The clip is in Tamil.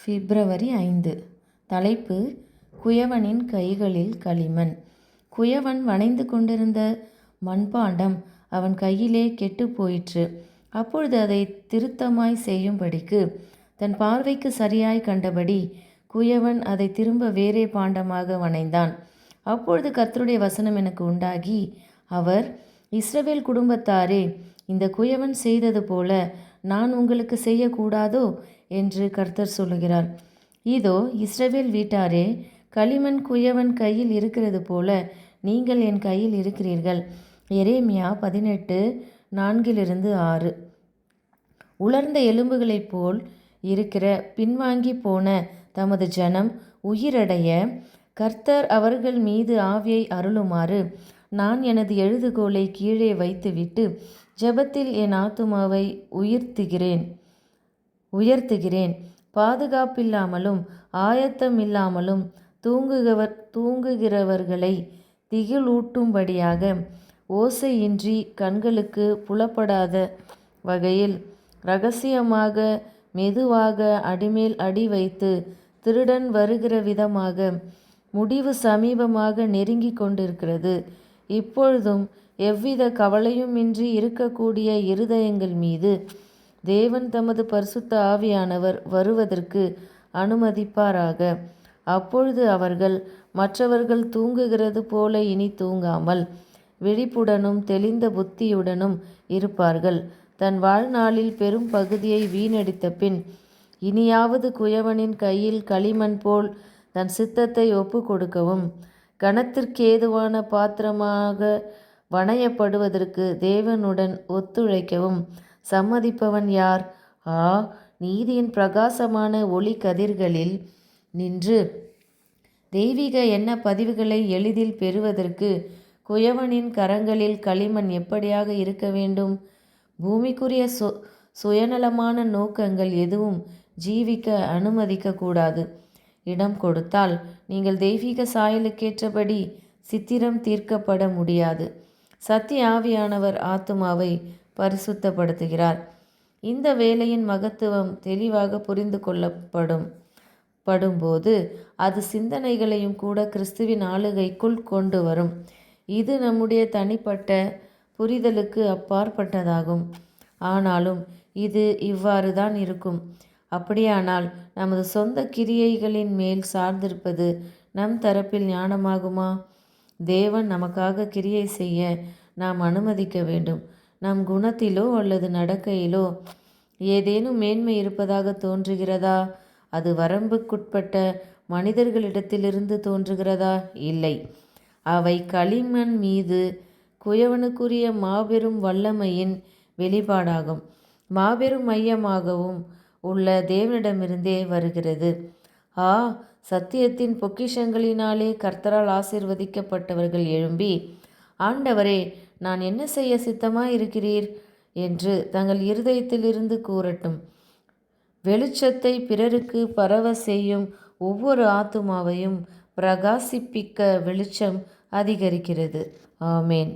பிப்ரவரி 5. தலைப்பு: குயவனின் கைகளில் களிமண். குயவன் வனைந்து கொண்டிருந்த மண்பாண்டம் அவன் கையிலே கெட்டுப் போயிற்று. அப்பொழுது அதை திருத்தமாய் செய்யும்படிக்கு தன் பார்வைக்கு சரியாய் கண்டபடி குயவன் அதை திரும்ப வேறே பாண்டமாக வனைந்தான். அப்பொழுது கர்த்தருடைய வசனம் எனக்கு உண்டாகி, அவர், இஸ்ரவேல் குடும்பத்தாரே, இந்த குயவன் செய்தது போல நான் உங்களுக்கு செய்யக்கூடாதோ என்று கர்த்தர் சொல்லுகிறார். இதோ, இஸ்ரவேல் வீட்டாரே, களிமண் குயவன் கையில் இருக்கிறது போல நீங்கள் என் கையில் இருக்கிறீர்கள். எரேமியா 18:4-6. உலர்ந்த எலும்புகளைப் போல் இருக்கிற பின்வாங்கி போன தமது ஜனம் உயிரடைய கர்த்தர் அவர்கள் மீது ஆவியை அருளுமாறு நான் எனது எழுதுகோலை கீழே வைத்துவிட்டு ஜெபத்தில் என் ஆத்துமாவை உயர்த்துகிறேன். பாதுகாப்பில்லாமலும் ஆயத்தமில்லாமலும் தூங்குகிறவர்களை திகிலூட்டும்படியாக ஓசையின்றி கண்களுக்கு புலப்படாத வகையில் இரகசியமாக மெதுவாக அடிமேல் அடி வைத்து திருடன் வருகிற விதமாக முடிவு சமீபமாக நெருங்கி கொண்டிருக்கிறது. இப்பொழுதும் எவ்வித கவலையுமின்றி இருக்கக்கூடிய இருதயங்கள் மீது தேவன் தமது பரிசுத்த ஆவியானவர் வருவதற்கு அனுமதிப்பாராக. அப்பொழுது அவர்கள் மற்றவர்கள் தூங்குகிறது போல இனி தூங்காமல் விழிப்புடனும் தெளிந்த புத்தியுடனும் இருப்பார்கள். தன் வாழ்நாளில் பெரும் பகுதியை வீணடித்த பின் இனியாவது குயவனின் கையில் களிமண் போல் தன் சித்தத்தை ஒப்பு கொடுக்கவும் கனத்திற்கேதுவான பாத்திரமாக வணையப்படுவதற்கு தேவனுடன் ஒத்துழைக்கவும் சம்மதிப்பவன் யார்? நீதியின் பிரகாசமான ஒளி கதிர்களில் நின்று தெய்வீக எண்ண பதிவுகளை எளிதில் பெறுவதற்கு குயவனின் கரங்களில் களிமண் எப்படியாக இருக்க வேண்டும்? பூமிக்குரிய சுயநலமான நோக்கங்கள் எதுவும் ஜீவிக்க அனுமதிக்கக்கூடாது. இடம் கொடுத்தால் நீங்கள் தெய்வீக சாயலுக்கேற்றபடி சித்திரம் தீர்க்கப்பட முடியாது. சத்திய ஆவியானவர் ஆத்துமாவை பரிசுத்தப்படுத்துகிறார். இந்த வேலையின் மகத்துவம் தெளிவாக புரிந்து கொள்ளப்படும்போது அது சிந்தனைகளையும் கூட கிறிஸ்துவின் ஆளுகைக்குள் கொண்டு வரும். இது நம்முடைய தனிப்பட்ட புரிதலுக்கு அப்பாற்பட்டதாகும். ஆனாலும் இது இவ்வாறு தான் இருக்கும். அப்படியானால் நமது சொந்த கிரியைகளின் மேல் சார்ந்திருப்பது நம் தரப்பில் ஞானமாகுமா? தேவன் நமக்காக கிரியை செய்ய நாம் அனுமதிக்க வேண்டும். நம் குணத்திலோ அல்லது நடக்கையிலோ ஏதேனும் மேன்மை இருப்பதாக தோன்றுகிறதா? அது வரம்புக்குட்பட்ட மனிதர்களிடத்திலிருந்து தோன்றுகிறதா? இல்லை. அவை களிமண் மீது குயவனுக்குரிய மாபெரும் வல்லமையின் வெளிப்பாடாகும். மாபெரும் மையமாகவும் உள்ள தேவனிடமிருந்தே வருகிறது. சத்தியத்தின் பொக்கிஷங்களினாலே கர்த்தரால் ஆசீர்வதிக்கப்பட்டவர்கள் எழும்பி, ஆண்டவரே, நான் என்ன செய்ய சித்தமாயிருக்கிறீர் என்று தங்கள் இருதயத்திலிருந்து கூறட்டும். வெளிச்சத்தை பிறருக்கு பரவ செய்யும் ஒவ்வொரு ஆத்துமாவையும் பிரகாசிப்பிக்க வெளிச்சம் அதிகரிக்கிறது. ஆமேன்.